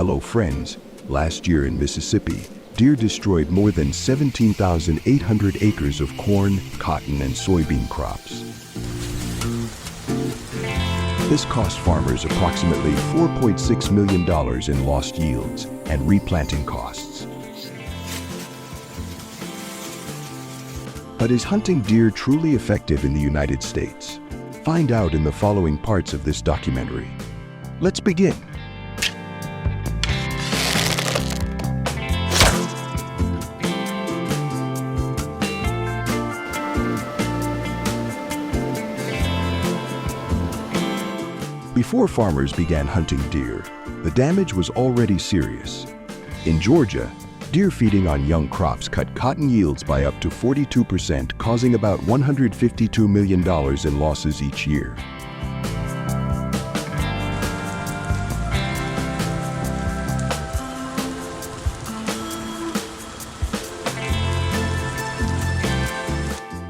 Hello friends, last year in Mississippi, deer destroyed more than 17,800 acres of corn, cotton, and soybean crops. This cost farmers approximately $4.6 million in lost yields and replanting costs. But is hunting deer truly effective in the United States? Find out in the following parts of this documentary. Let's begin. Before farmers began hunting deer, the damage was already serious. In Georgia, deer feeding on young crops cut cotton yields by up to 42%, causing about $152 million in losses each year.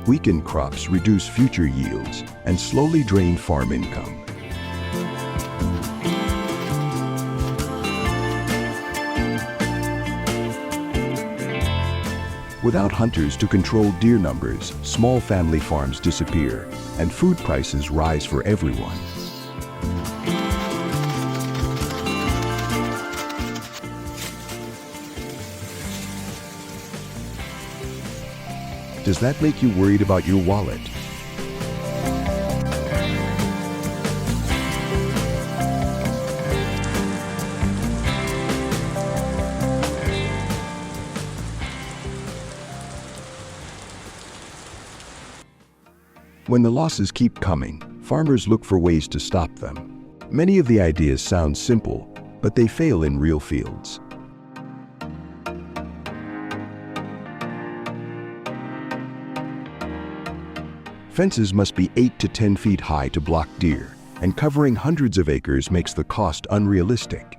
Weakened crops reduce future yields and slowly drain farm income. Without hunters to control deer numbers, small family farms disappear, and food prices rise for everyone. Does that make you worried about your wallet? When the losses keep coming, farmers look for ways to stop them. Many of the ideas sound simple, but they fail in real fields. Fences must be 8 to 10 feet high to block deer, and covering hundreds of acres makes the cost unrealistic.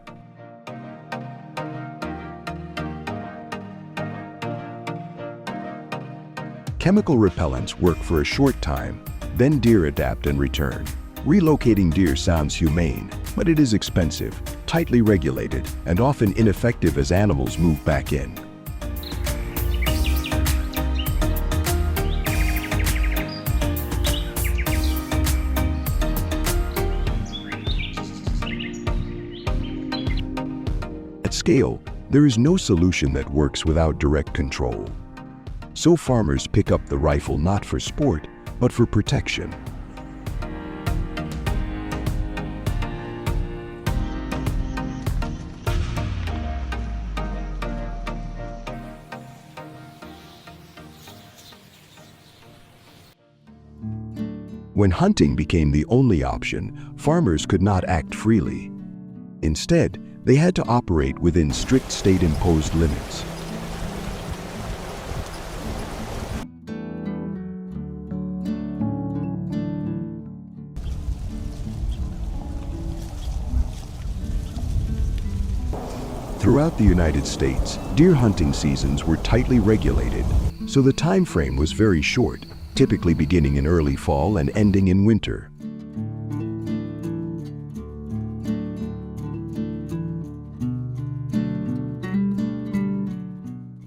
Chemical repellents work for a short time, then deer adapt and return. Relocating deer sounds humane, but it is expensive, tightly regulated, and often ineffective as animals move back in. At scale, there is no solution that works without direct control. So farmers pick up the rifle not for sport, but for protection. When hunting became the only option, farmers could not act freely. Instead, they had to operate within strict state-imposed limits. Throughout the United States, deer hunting seasons were tightly regulated, so the time frame was very short, typically beginning in early fall and ending in winter.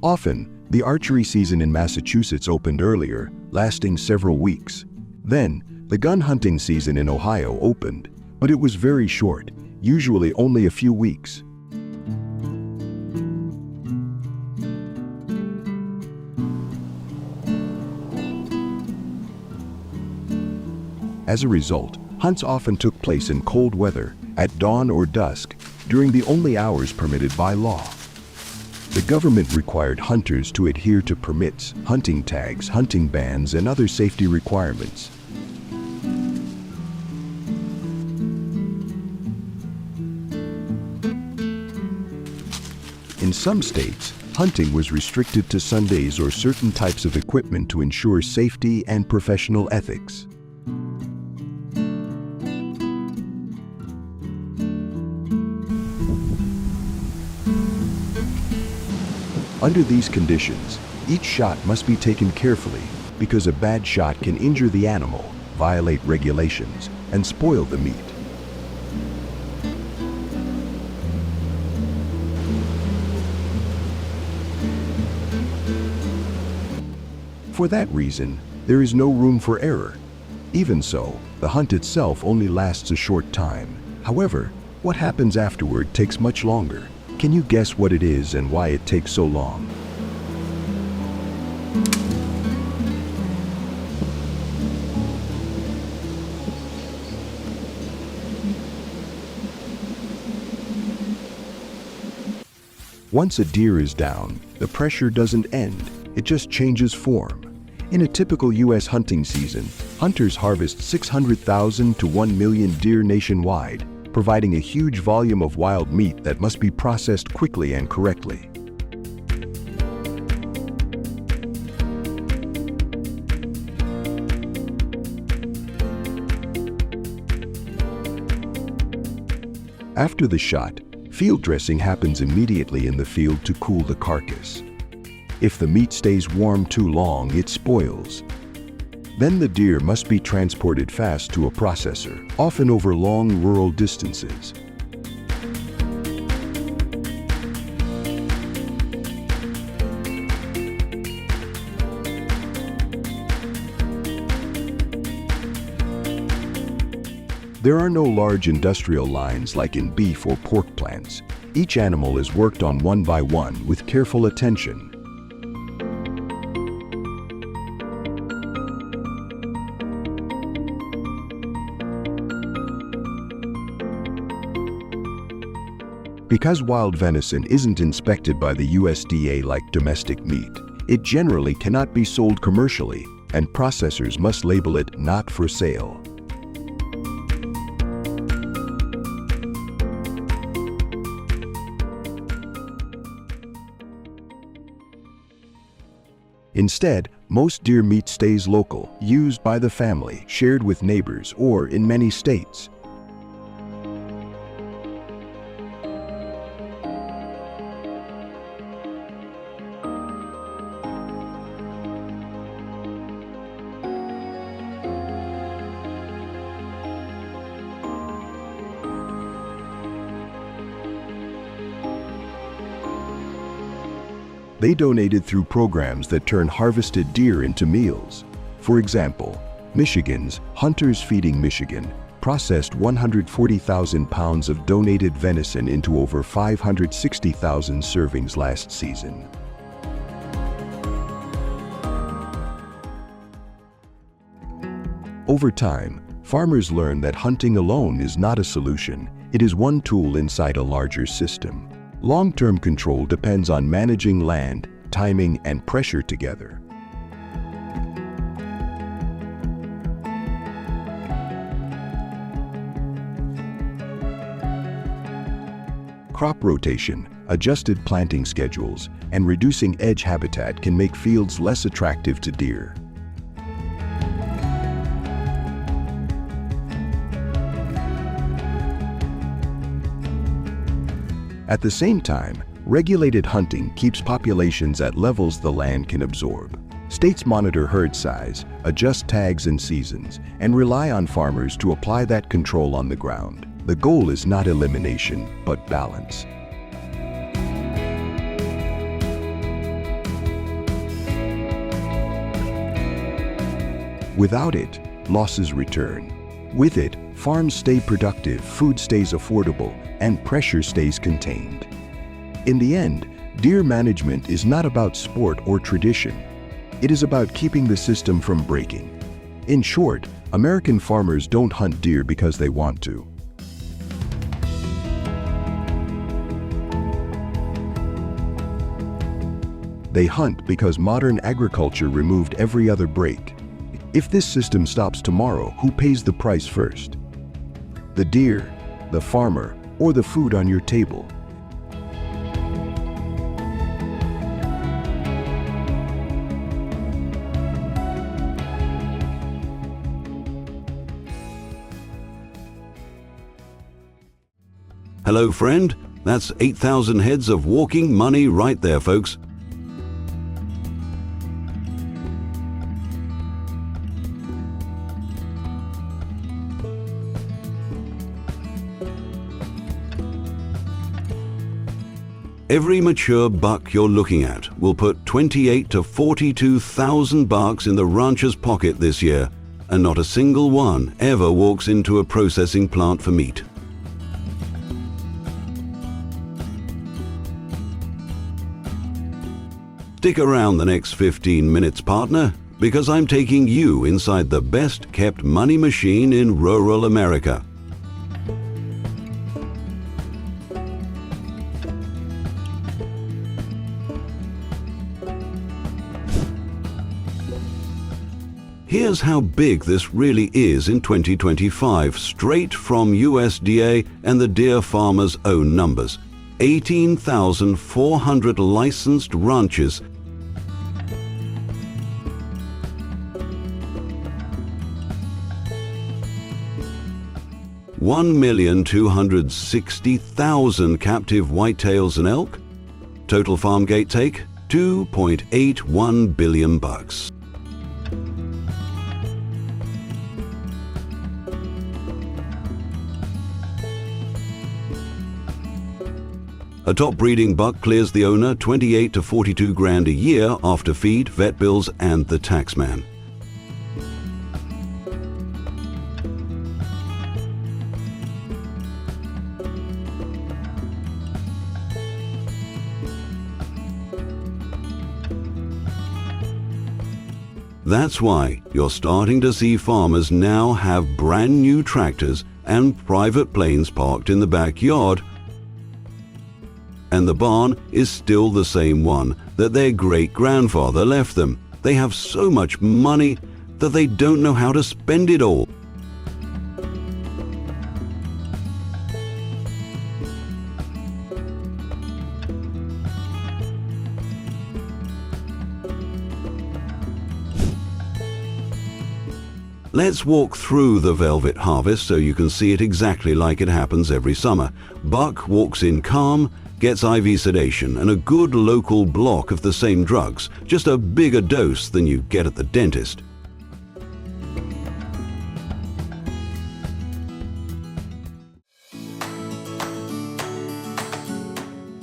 Often, the archery season in Massachusetts opened earlier, lasting several weeks. Then, the gun hunting season in Ohio opened, but it was very short, usually only a few weeks. As a result, hunts often took place in cold weather, at dawn or dusk, during the only hours permitted by law. The government required hunters to adhere to permits, hunting tags, hunting bans, and other safety requirements. In some states, hunting was restricted to Sundays or certain types of equipment to ensure safety and professional ethics. Under these conditions, each shot must be taken carefully because a bad shot can injure the animal, violate regulations, and spoil the meat. For that reason, there is no room for error. Even so, the hunt itself only lasts a short time. However, what happens afterward takes much longer. Can you guess what it is and why it takes so long? Once a deer is down, the pressure doesn't end, it just changes form. In a typical U.S. hunting season, hunters harvest 600,000 to 1 million deer nationwide, providing a huge volume of wild meat that must be processed quickly and correctly. After the shot, field dressing happens immediately in the field to cool the carcass. If the meat stays warm too long, it spoils. Then the deer must be transported fast to a processor, often over long rural distances. There are no large industrial lines like in beef or pork plants. Each animal is worked on one by one with careful attention. Because wild venison isn't inspected by the USDA like domestic meat, it generally cannot be sold commercially, and processors must label it "not for sale." Instead, most deer meat stays local, used by the family, shared with neighbors, or in many states. They donated through programs that turn harvested deer into meals. For example, Michigan's Hunters Feeding Michigan processed 140,000 pounds of donated venison into over 560,000 servings last season. Over time, farmers learn that hunting alone is not a solution. It is one tool inside a larger system. Long-term control depends on managing land, timing, and pressure together. Crop rotation, adjusted planting schedules, and reducing edge habitat can make fields less attractive to deer. At the same time, regulated hunting keeps populations at levels the land can absorb. States monitor herd size, adjust tags and seasons, and rely on farmers to apply that control on the ground. The goal is not elimination, but balance. Without it, losses return. With it, farms stay productive, food stays affordable, and pressure stays contained. In the end, deer management is not about sport or tradition. It is about keeping the system from breaking. In short, American farmers don't hunt deer because they want to. They hunt because modern agriculture removed every other break. If this system stops tomorrow, who pays the price first? The deer, the farmer, or the food on your table? Hello, friend. That's 8,000 heads of walking money right there, folks. Every mature buck you're looking at will put 28 to 42,000 bucks in the rancher's pocket this year, and not a single one ever walks into a processing plant for meat. Stick around the next 15 minutes, partner, because I'm taking you inside the best-kept money machine in rural America. Here's how big this really is in 2025, straight from USDA and the deer farmers' own numbers. 18,400 licensed ranches, $1,260,000 captive whitetails and elk. Total farm gate take, $2.81 billion bucks. A top breeding buck clears the owner 28 to 42 grand a year after feed, vet bills, and the tax man. That's why you're starting to see farmers now have brand new tractors and private planes parked in the backyard, and the barn is still the same one that their great-grandfather left them. They have so much money that they don't know how to spend it all. Let's walk through the velvet harvest so you can see it exactly like it happens every summer. Buck walks in calm, gets IV sedation and a good local block of the same drugs, just a bigger dose than you get at the dentist.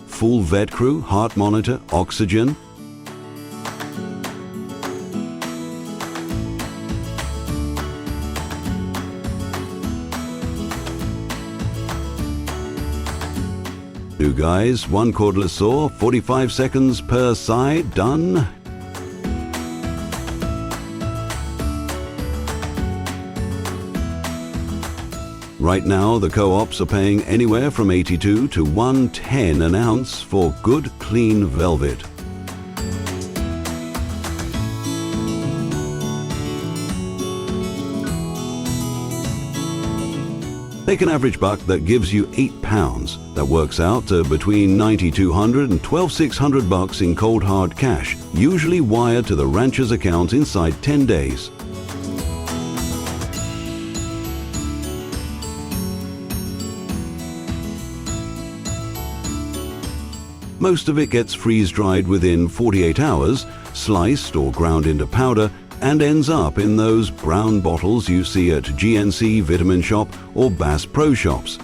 Full vet crew, heart monitor, oxygen. Two guys, one cordless saw, 45 seconds per side, done. Right now, the co-ops are paying anywhere from 82 to 110 an ounce for good, clean velvet. Take an average buck that gives you 8 pounds. That works out to between 9,200 and 12,600 bucks in cold hard cash, usually wired to the rancher's account inside 10 days. Most of it gets freeze-dried within 48 hours, sliced or ground into powder, and ends up in those brown bottles you see at GNC Vitamin Shop or Bass Pro Shops.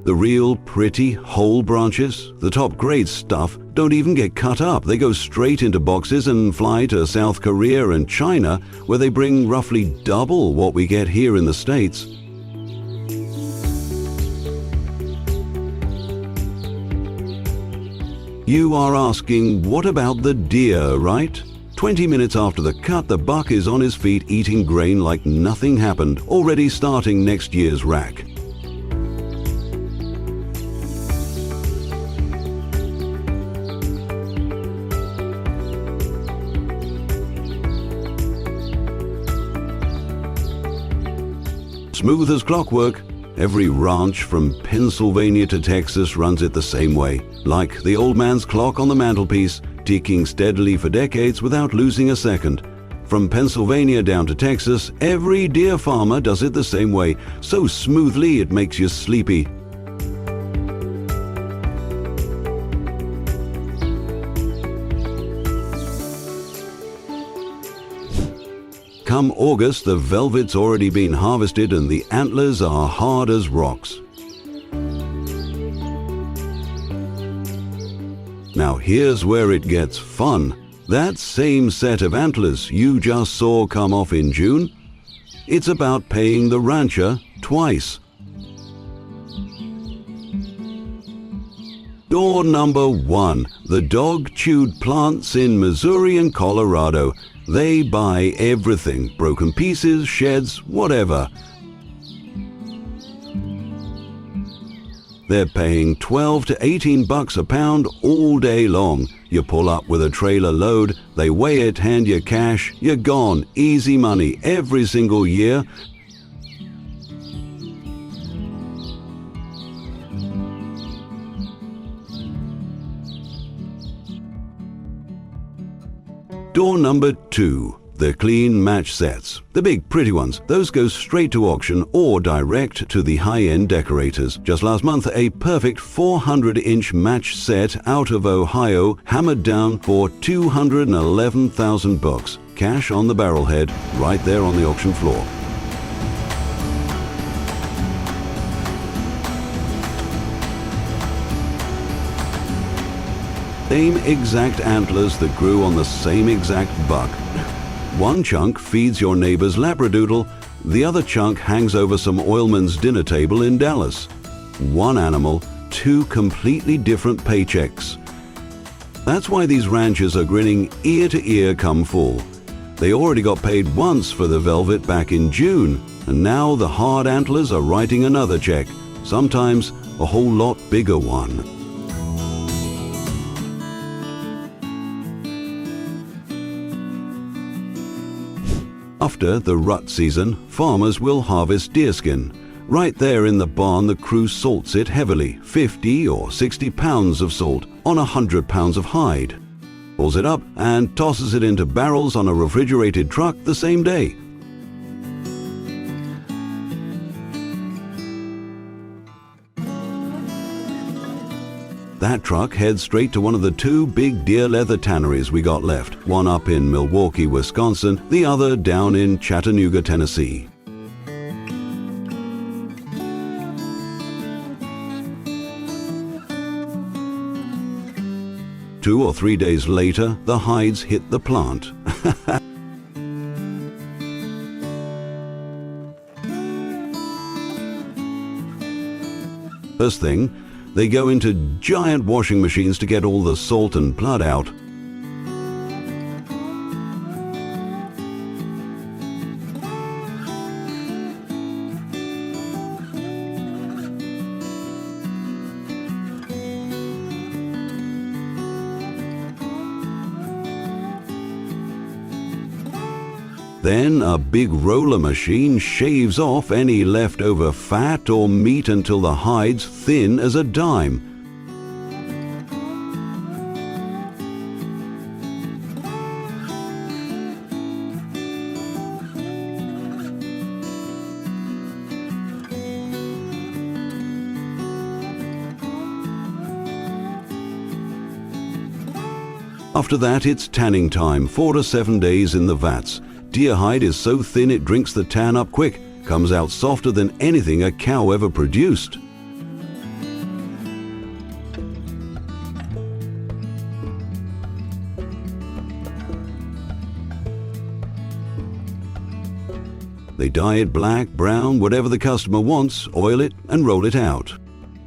The real pretty whole branches, the top grade stuff, don't even get cut up. They go straight into boxes and fly to South Korea and China, where they bring roughly double what we get here in the States. You are asking, what about the deer, right? 20 minutes after the cut, the buck is on his feet eating grain like nothing happened, already starting next year's rack. Smooth as clockwork. Every ranch from Pennsylvania to Texas runs it the same way, like the old man's clock on the mantelpiece, ticking steadily for decades without losing a second. From Pennsylvania down to Texas, every deer farmer does it the same way, so smoothly it makes you sleepy. come August, the velvet's already been harvested and the antlers are hard as rocks. Now here's where it gets fun. That same set of antlers you just saw come off in June, it's about paying the rancher twice. Door number 1, the dog-chewed plants in Missouri and Colorado. They buy everything, broken pieces, sheds, whatever. They're paying 12 to 18 bucks a pound all day long. You pull up with a trailer load, they weigh it, hand you cash, you're gone. Easy money every single year. Door number 2, the clean match sets. The big pretty ones, those go straight to auction or direct to the high-end decorators. Just last month, a perfect 400-inch match set out of Ohio hammered down for $211,000. Cash on the barrelhead, right there on the auction floor. Same exact antlers that grew on the same exact buck. One chunk feeds your neighbor's labradoodle, the other chunk hangs over some oilman's dinner table in Dallas. One animal, 2 completely different paychecks. That's why these ranchers are grinning ear to ear come fall. They already got paid once for the velvet back in June, and now the hard antlers are writing another check, sometimes a whole lot bigger one. After the rut season, farmers will harvest deerskin. Right there in the barn, the crew salts it heavily, 50 or 60 pounds of salt on 100 pounds of hide. Pulls it up and tosses it into barrels on a refrigerated truck the same day. That truck heads straight to one of the 2 big deer leather tanneries we got left, one up in Milwaukee, Wisconsin, the other down in Chattanooga, Tennessee. Two or 3 days later, the hides hit the plant. First thing, they go into giant washing machines to get all the salt and blood out. Then a big roller machine shaves off any leftover fat or meat until the hide's thin as a dime. After that, it's tanning time, 4 to 7 days in the vats. Deer hide is so thin it drinks the tan up quick, comes out softer than anything a cow ever produced. They dye it black, brown, whatever the customer wants, oil it and roll it out.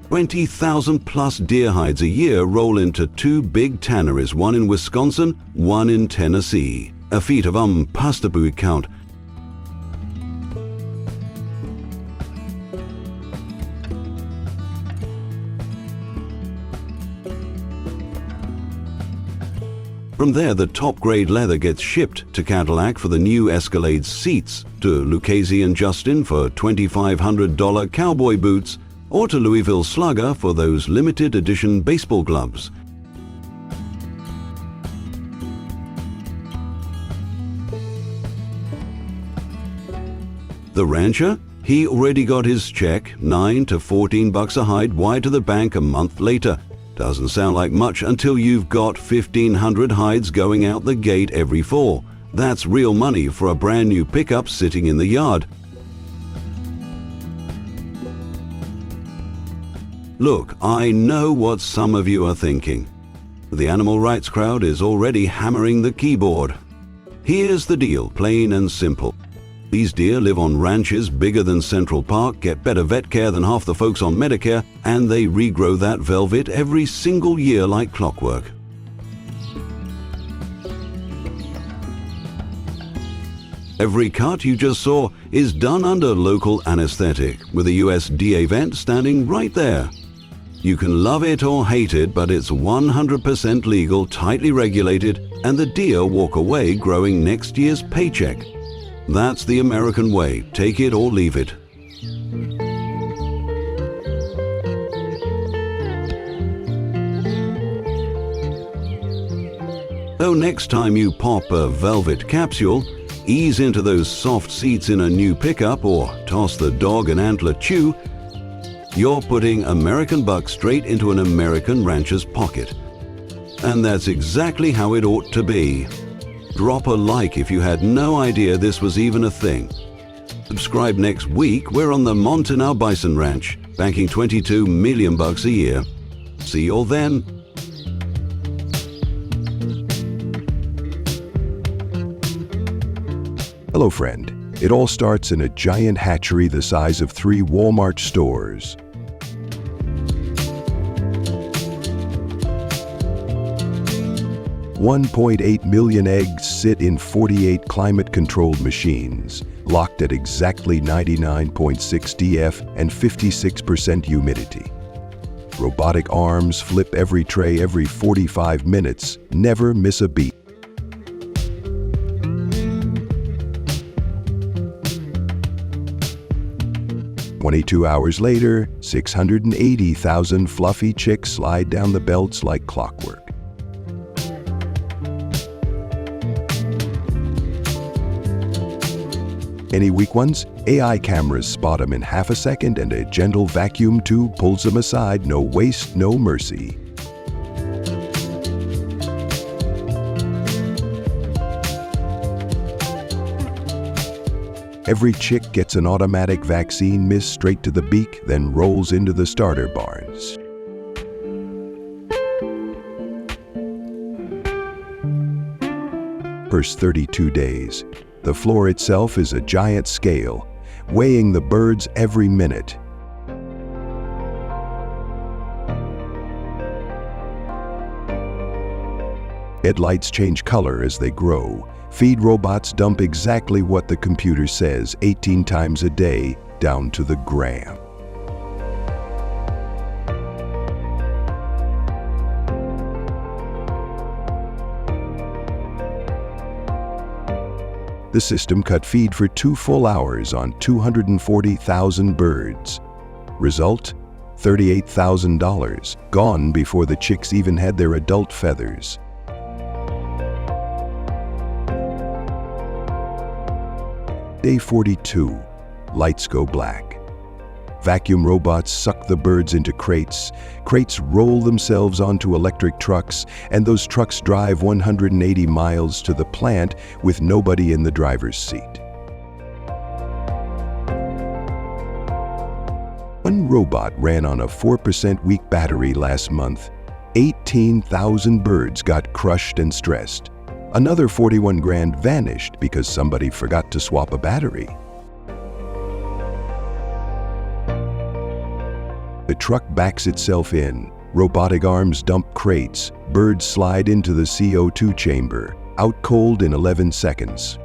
20,000 plus deer hides a year roll into 2 big tanneries, one in Wisconsin, one in Tennessee. A feat of unpassable count. From there, the top-grade leather gets shipped to Cadillac for the new Escalade seats, to Lucchese and Justin for $2,500 cowboy boots, or to Louisville Slugger for those limited edition baseball gloves. The rancher? He already got his check, 9 to 14 bucks a hide, wired to the bank a month later. Doesn't sound like much until you've got 1,500 hides going out the gate every fall. That's real money for a brand new pickup sitting in the yard. Look, I know what some of you are thinking. The animal rights crowd is already hammering the keyboard. Here's the deal, plain and simple. These deer live on ranches bigger than Central Park, get better vet care than half the folks on Medicare, and they regrow that velvet every single year like clockwork. Every cut you just saw is done under local anesthetic, with a USDA vent standing right there. You can love it or hate it, but it's 100% legal, tightly regulated, and the deer walk away growing next year's paycheck. That's the American way. Take it or leave it. So next time you pop a velvet capsule, ease into those soft seats in a new pickup, or toss the dog an antler chew, you're putting American buck straight into an American rancher's pocket. And that's exactly how it ought to be. Drop a like if you had no idea this was even a thing. Subscribe next week. We're on the Monetizing Bison Ranch, banking $22 million a year. See you all then. Hello, friend. It all starts in a giant hatchery the size of 3 Walmart stores. $1.8 million eggs sit in 48 climate-controlled machines, locked at exactly 99.6 dF and 56% humidity. Robotic arms flip every tray every 45 minutes, never miss a beat. "22 hours later, 680,000 fluffy chicks slide down the belts like clockwork. Any weak ones? AI cameras spot them in half a second, and a gentle vacuum tube pulls them aside. No waste, no mercy. Every chick gets an automatic vaccine mist straight to the beak, then rolls into the starter barns. First 32 days. The floor itself is a giant scale, weighing the birds every minute. Headlights change color as they grow. Feed robots dump exactly what the computer says 18 times a day, down to the gram. The system cut feed for 2 full hours on 240,000 birds. Result? $38,000, gone before the chicks even had their adult feathers. Day 42. Lights go black. Vacuum robots suck the birds into crates. Crates roll themselves onto electric trucks, and those trucks drive 180 miles to the plant with nobody in the driver's seat. One robot ran on a 4% weak battery last month. 18,000 birds got crushed and stressed. Another 41 grand vanished because somebody forgot to swap a battery. The truck backs itself in. Robotic arms dump crates. Birds slide into the CO2 chamber, out cold in 11 seconds.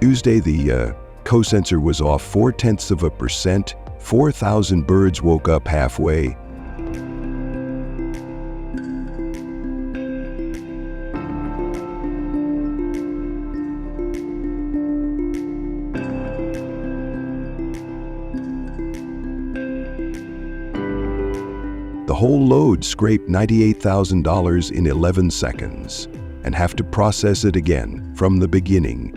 Tuesday, the co-sensor was off 0.4%. 4,000 birds woke up halfway. The whole load scraped $98,000 in 11 seconds, and have to process it again from the beginning.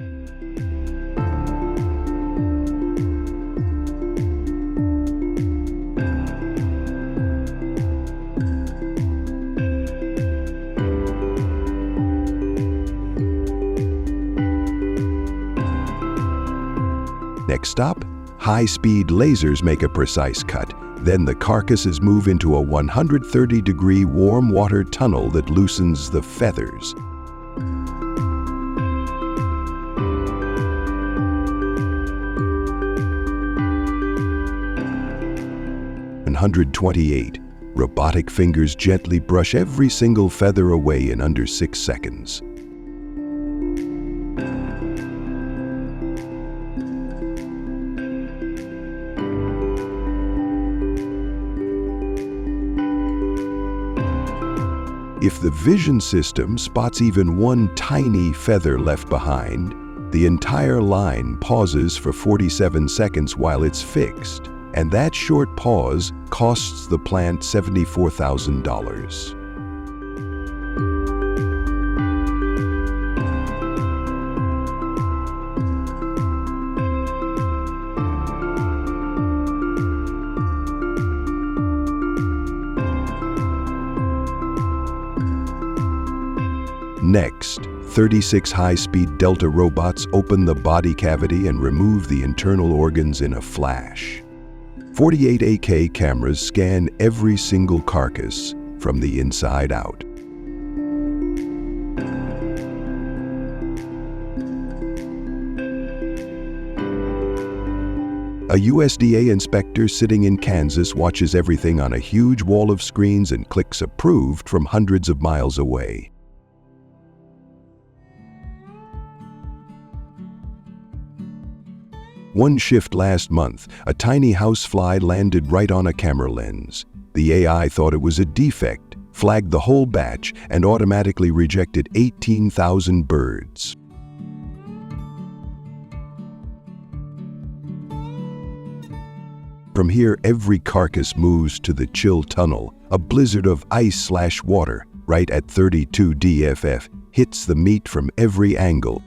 Next stop, high-speed lasers make a precise cut. Then the carcasses move into a 130-degree warm water tunnel that loosens the feathers. 128. Robotic fingers gently brush every single feather away in under 6 seconds. If the vision system spots even one tiny feather left behind, the entire line pauses for 47 seconds while it's fixed, and that short pause costs the plant $74,000. Next, 36 high-speed Delta robots open the body cavity and remove the internal organs in a flash. 48 AK cameras scan every single carcass from the inside out. A USDA inspector sitting in Kansas watches everything on a huge wall of screens and clicks approved from hundreds of miles away. One shift last month, a tiny housefly landed right on a camera lens. The AI thought it was a defect, flagged the whole batch, and automatically rejected 18,000 birds. From here, every carcass moves to the chill tunnel. A blizzard of ice/water, right at 32 DFF, hits the meat from every angle.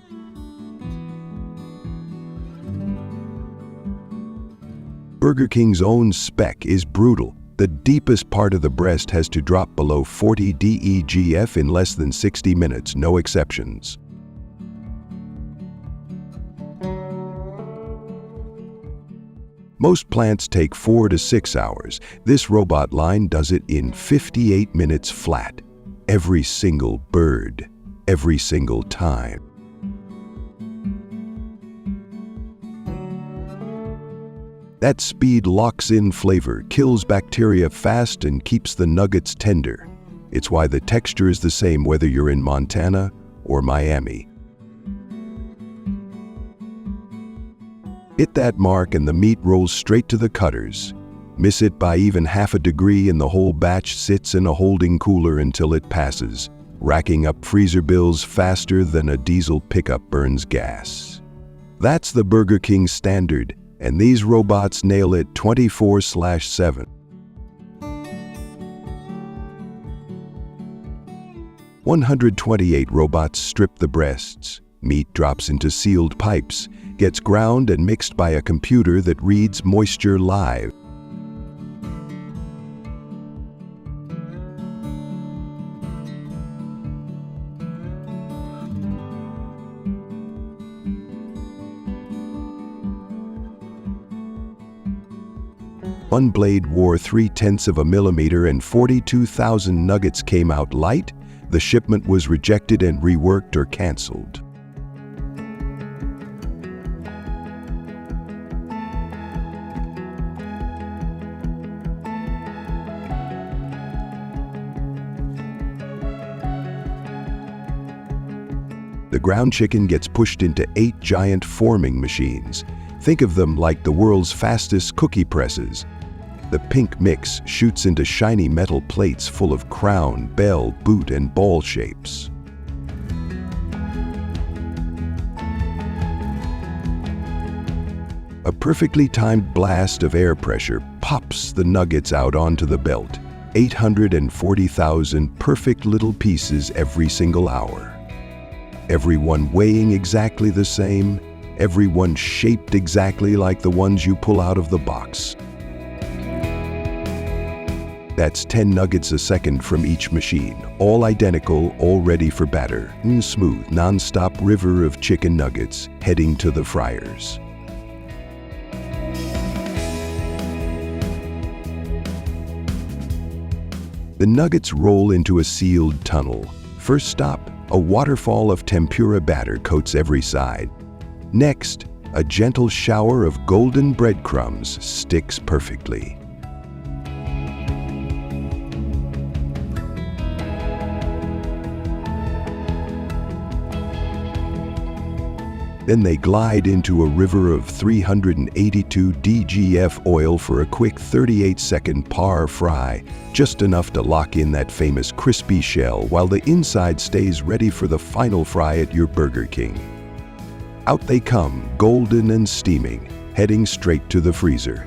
Burger King's own spec is brutal. The deepest part of the breast has to drop below 40 DEGF in less than 60 minutes, no exceptions. Most plants take 4 to 6 hours. This robot line does it in 58 minutes flat. Every single bird, every single time. That speed locks in flavor, kills bacteria fast, and keeps the nuggets tender. It's why the texture is the same whether you're in Montana or Miami. Hit that mark and the meat rolls straight to the cutters. Miss it by even half a degree and the whole batch sits in a holding cooler until it passes, racking up freezer bills faster than a diesel pickup burns gas. That's the Burger King standard, and these robots nail it 24/7. 128 robots strip the breasts. Meat drops into sealed pipes, gets ground and mixed by a computer that reads moisture live. One blade wore 0.3 of a millimeter and 42,000 nuggets came out light. The shipment was rejected and reworked or canceled. The ground chicken gets pushed into 8 giant forming machines. Think of them like the world's fastest cookie presses. The pink mix shoots into shiny metal plates full of crown, bell, boot, and ball shapes. A perfectly timed blast of air pressure pops the nuggets out onto the belt. 840,000 perfect little pieces every single hour. Everyone weighing exactly the same, everyone shaped exactly like the ones you pull out of the box. That's 10 nuggets a second from each machine, all identical, all ready for batter. Smooth, non-stop river of chicken nuggets heading to the fryers. The nuggets roll into a sealed tunnel. First stop, a waterfall of tempura batter coats every side. Next, a gentle shower of golden breadcrumbs sticks perfectly. Then they glide into a river of 382 DGF oil for a quick 38-second par fry, just enough to lock in that famous crispy shell while the inside stays ready for the final fry at your Burger King. Out they come, golden and steaming, heading straight to the freezer.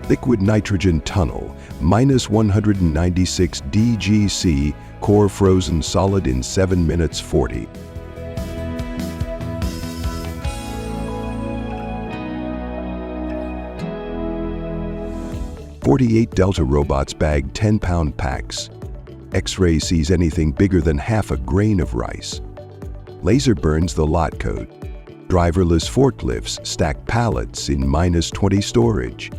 Liquid nitrogen tunnel, minus 196 DGC, core frozen solid in 7 minutes 40. "48 Delta robots bag 10-pound packs. X-ray sees anything bigger than half a grain of rice. Laser burns the lot code. Driverless forklifts stack pallets in minus 20 storage.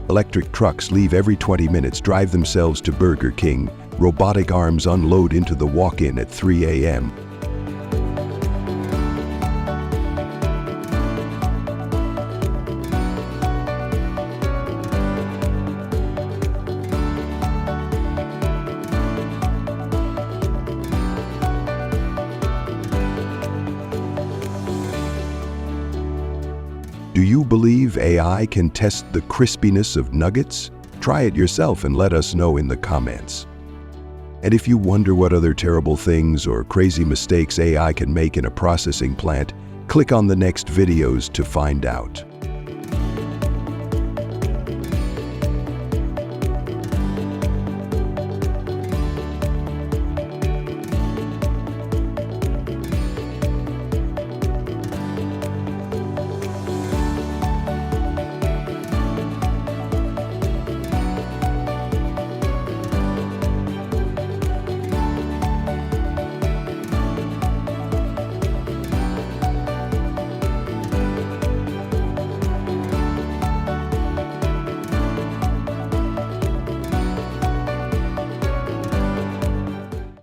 Electric trucks leave every 20 minutes, drive themselves to Burger King. Robotic arms unload into the walk-in at 3 a.m. Do you believe AI can test the crispiness of nuggets? Try it yourself and let us know in the comments. And if you wonder what other terrible things or crazy mistakes AI can make in a processing plant, click on the next videos to find out.